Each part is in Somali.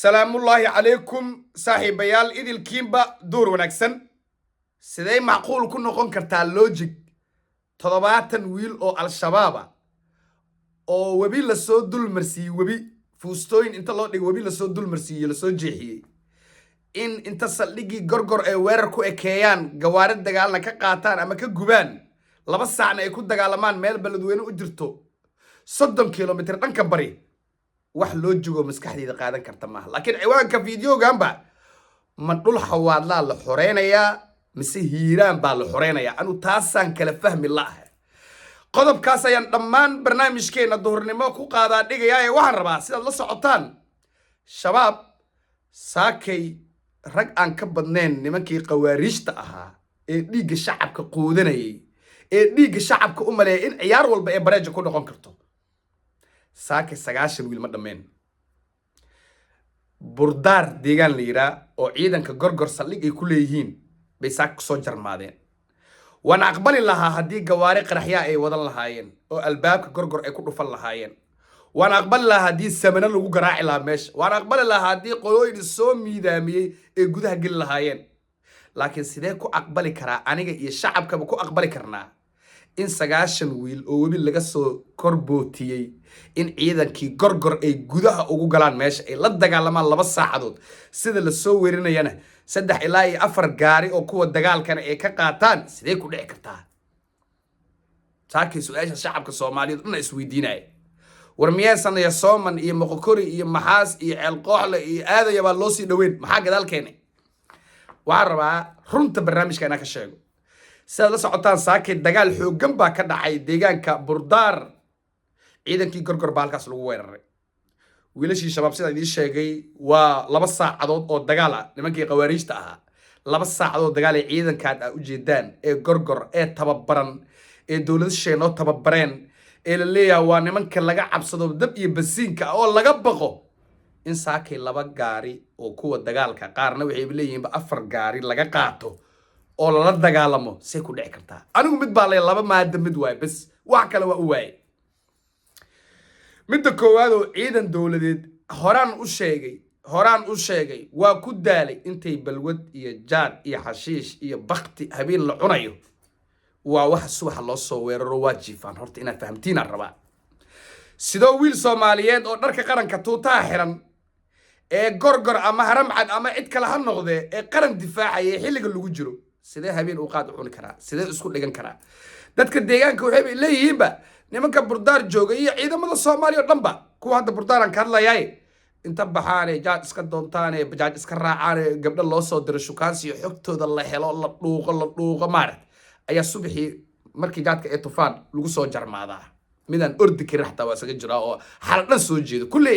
سلام الله عليكم صاحب بيال إذ الكيمبا دور ونكسن سيدي معقول كنا قن كرتا لوجيك تضباطن ويل أو الشباب أو وبي لسو دول مرسي وبي فوستوين انت الله وبي لسو دول مرسي لسو جيحي إن انت سلقي غرغر اي ويركو اكيان قوارد دقالنا كقاتان اما كقبان لبس ساعنا يكون دقالمان ميل بلدوين اجرتو 30 كيلومتر دنك بري wax loo jogo maskaxdeeda qaadan karta maaha laakiin ciwaanka fiidiyoganba ma dhul xawaadla la xoreynaya mise hiiraan baa la xoreynaya anu taasaan kala fahmi laahay qodobkaas ayaan dhammaan barnaamijkeena duhurnimo ku qaadaa dhigaya ee waxaan rabaa sidaad la socotaan shabaab saakay rag aan ka badnayn nimankii qawaariijta ahaa ee dhiigga shacabka quudanayay ee dhiigga shacabka u maleeyay in ciyaar walba ee bareejo ku noqon karto saake 9 wiil ma dhameen burdaar deegaan la yiraa oo ciidanka gorgor saldhig ay ku leeyihiin bay saak soo jarmaadeen wana aqbali lahaa hadii gawaari qaraxya ay wadan lahaayeen oo albaabka gorgor ay ku dhufan lahaayeen wana aqbali lahaa hadii samana lagu garaaci lahaa meesha wana aqbali lahaa hadii qolooyin soo miidaamiyay ee gudaha gal lahaayeen laakiin sidee ku aqbali karaa aniga iyo shacabka ku aqbali karnaa in 9 wiil oo webi laga soo korbootiyay in ciidankii gorgor ay gudaha ugu galaan meesha ay la dagaalamaan 2 saacadood sida la soo weerinayana 3 ilaa 4 gaari oo kuwa dagaalkana ay ka qaataan sidee ku dhici kartaa taakii su'aasha shacabka Soomaaliyeed una isweydiinay war miyaysan ya Sooman iyo Moqokori iyo Maxaas iyo Ceelqooxle iyo aadaya baa loo sii dhaweyn maxaa gadaalkeena waxaan rabaa runta barnaamijkeena ka sheego sida la socotaan saakay dagaal xoogan baa ka dhacay deegaanka burdaar ciidankii gorgor baalkaas lagu weeraray wiilashii shabaab sida idin sheegay waa 2 saacadood oo dagaal ah nimankii qawaariijta ahaa 2 saacadood dagaal ay ciidankaad u jeedaan ee gorgor ee tababaran ee dawladda sheeno tababareen ee la leeyahay waa nimanka laga cabsado dab iyo basiinka oo laga baqo in saakay 2 gaari oo kuwa dagaalka qaarna waxay leeyihiin 4 gaari laga qaato oo la dagaalamo say ku dhici kartaa anigu mid baa laba maada mid waay bas wax kale waa u waay midda koowaad oo ciidan dawladeed horaan u sheegay waa ku daalay intay balwad iyo jaad iyo xashiish iyo bakti habeen la cunayo waa wax subax loo soo weeraro waajifaan horta inaad fahamtiin aan rabaa sidoo wiil Soomaaliyeed oo dharka qaranka tuutaha xiran ee gorgor ama haramcad ama cid kale ha noqdee ee qaran difaacaya xilliga lagu jiro sidee habeen uu qaad u cuni karaa sidee isku dhigan karaa dadka deegaanka waxay leeyihiinba nimanka burdaar jooga iyo ciidamada Soomaaliya oo dhanba kuwa hadda burdaaran ka hadlayay inta baxaanay jaad iska doontaanay bajaaj iska raacaanay gabdha loo soo diro shukaansi iyo xogtooda la helo la dhuuqo maarad ayaa subaxii markii jaadka ee tufaan lagu soo jarmaadaa midaan ordi ka raxta waa isaga jira oo xal dhan soo jeedo kulli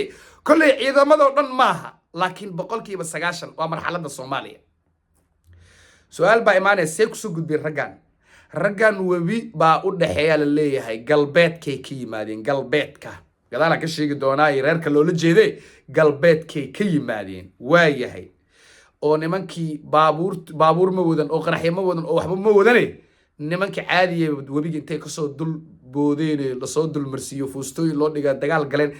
ciidamada oo dhan maaha laakiin 90% waa marxaladda Soomaaliya su'aal baa imaanaysa ku soo gudbin raggan webi baa u dhaxeeya la leeyahay galbeedkay ka yimaadeen galbeedka gadaala ka sheegi doonaa reerka loola jeeday galbeedkay ka yimaadeen waa yahay oo nimankii baabuur ma wadan oo qaraxyo ma wadan oo waxba ma wadane nimankii caadiye webiga intay ka soo dul boodeen la soo dul marsiyo fuustooyin loo dhiga dagaal galeen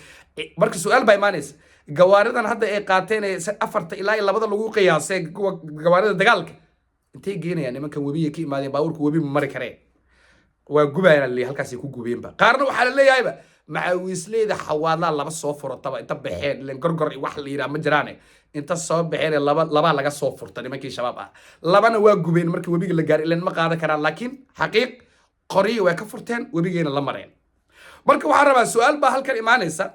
marka su'aal baa imaanaysa gawaaridan hadda ay qaateen 4 ilaa 2 lagu qiyaasay kuwa gawaarida dagaalka intay geenayaan nimankan webiga ka imaadeen baabuurku webi ma mari kareen waa gubayaan li halkaas ay ku gubeenba qaarna waxa la leeyahayba macaawiisleeda xawaadla laba soo furtaba inta baxeen leen gorgor wax la yiraahdo ma jiraan inta soo baxeen laba laga soo furta nimankii shabaab ah labana waa gubeen markii webiga la gaar ileen ma qaadan karaan laakiin xaqiiq qoriyo way ka furteen webigeena la mareen marka waxa rabaa su'aal baa halkan imaanaysa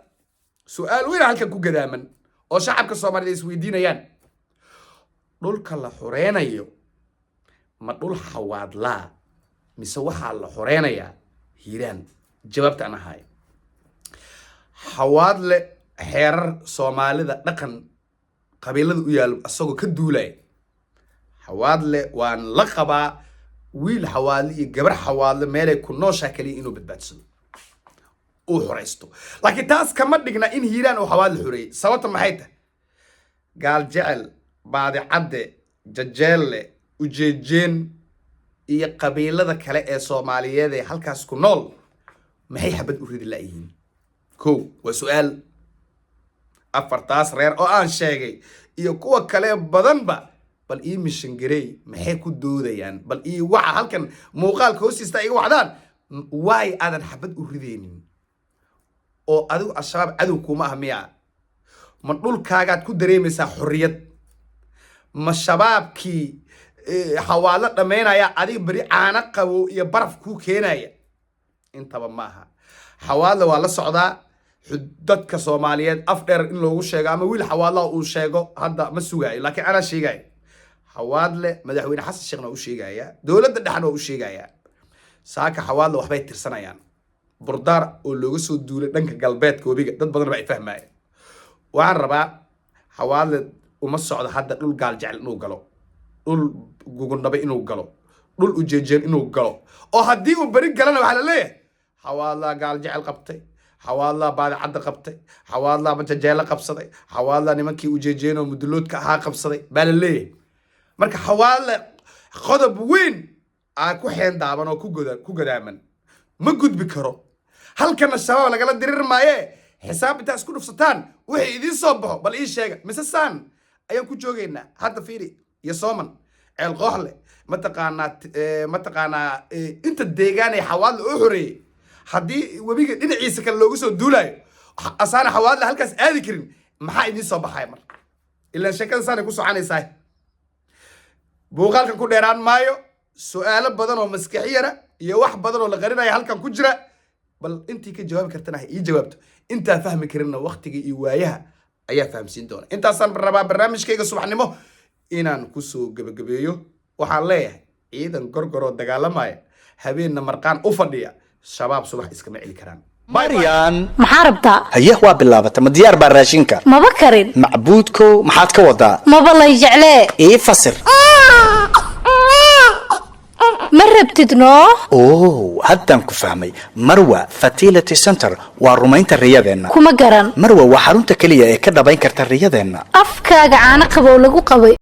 su'aal weyn halkan ku gadaaman oo shacabka Soomaaliyeed is weydiinayaan dhulka la xoreynayo ma dhul xawaadla mise waxa la xoreynayaa hiiraan jawaabta aan ahay xawaadle xeerar Soomaalida dhaqan qabiilada u yaal asagoo ka duulay xawaadle waan la qabaa wiil xawaadle iyo gabar xawaadle meelay ku nooshaa kaliya inuu badbaadsado oo xoreysto laakiin taas kama dhigna in hiiraan oo xawaadle xoreeyay sababta maxay tahay gaal jecel baadi cadde jajeelle ujeejeen iyo qabiilada kale ee Soomaaliyeed ee halkaas ku nool maxay xabad u ridi laayihiin waa su'aal afartaas reer oo aan sheegay iyo kuwa kale badanba bal ii mishan garey maxay ku doodayaan bal ii waxa halkan muuqaalka hoostiisa iga wacdaan waay aadan xabad u rideenin oo adigu ashabaab cadow kuma ah miya ma dhulkaagaad ku dareemaysaa xorriyad ma shabaabkii xawaalo dhammaynaya adiga beri caana qabo iyo baraf kuu keenaya intaba maaha xawaalo waa la socdaa dadka Soomaaliyeed af dheer in loogu sheego ama wiil xawaalo uu sheego hadda ma sugaayo laakiin ana sheegay xawaadle madaxweyne xasan sheekhna uu sheegaya dawladda dhaxna uu sheegaya saaka xawaadle waxbay tirsanayaan burdaar oo looga soo duulay dhanka galbeedka webiga dad badan baa fahmaaya waxaan rabaa xawaadle uma socdo hadda dhul gaal jecel inuu galo dhul gugundhabe inuu galo dhul ujeejeen inuu galo oo haddii uu bari galana waxa la leeyahay xawaadla gaal jecel qabtay xawaadla baad cadda qabtay xawaadla bajajeela qabsaday xawaadla nimankii ujeejeen oo muduloodka ahaa qabsaday baa la leeyahay marka xawaadle qodob weyn aa ku xeen daaban oo ku godaaman ma gudbi karo halkana shabaab lagala dirir maaye xisaab inta isku dhufsataan wixii idin soo baxo bal ii sheega mise saan ayaan ku joogaynaa hadda fiiri iyo sooman ceel qooxle mataqaanaa inta deegaan ay xawaadle u xoreeyey haddii webiga dhinaciisa kale loogu soo duulaayo asaana xawaadle halkaas aadi karin maxaa idin soo baxaya mar ilaa sheekada saanay ku soconaysaa buuqaalkan ku dheeraan maayo su'aalo badan oo maskaxiyana iyo wax badan oo la qarinaya halkan ku jira bal intii ka jawaabi kartana ha ii jawaabto intaa fahmi karinna waqtiga iyo waayaha ayaa fahamsiin doona intaasaan rabaa barnaamijkayga subaxnimo inaan kusoo gabagabeeyo waxaan leeyahay ciidan gorgoroo dagaalamaya habeenna marqaan u fadhiya shabaab subax iskama celi karaan maryan maxaa rabtaa haye waa bilaabata ma diyaar baa raashinka maba karin macbuudkow maxaad ka wadaa maba lay jeclee ii fasir ma rabtid noo haddaan ku fahmay marwa fertility center waa rumaynta riyadeenna kuma garan marwa waa xarunta keliya ee ka dhabayn karta riyadeenna afkaaga caano qabow lagu qabay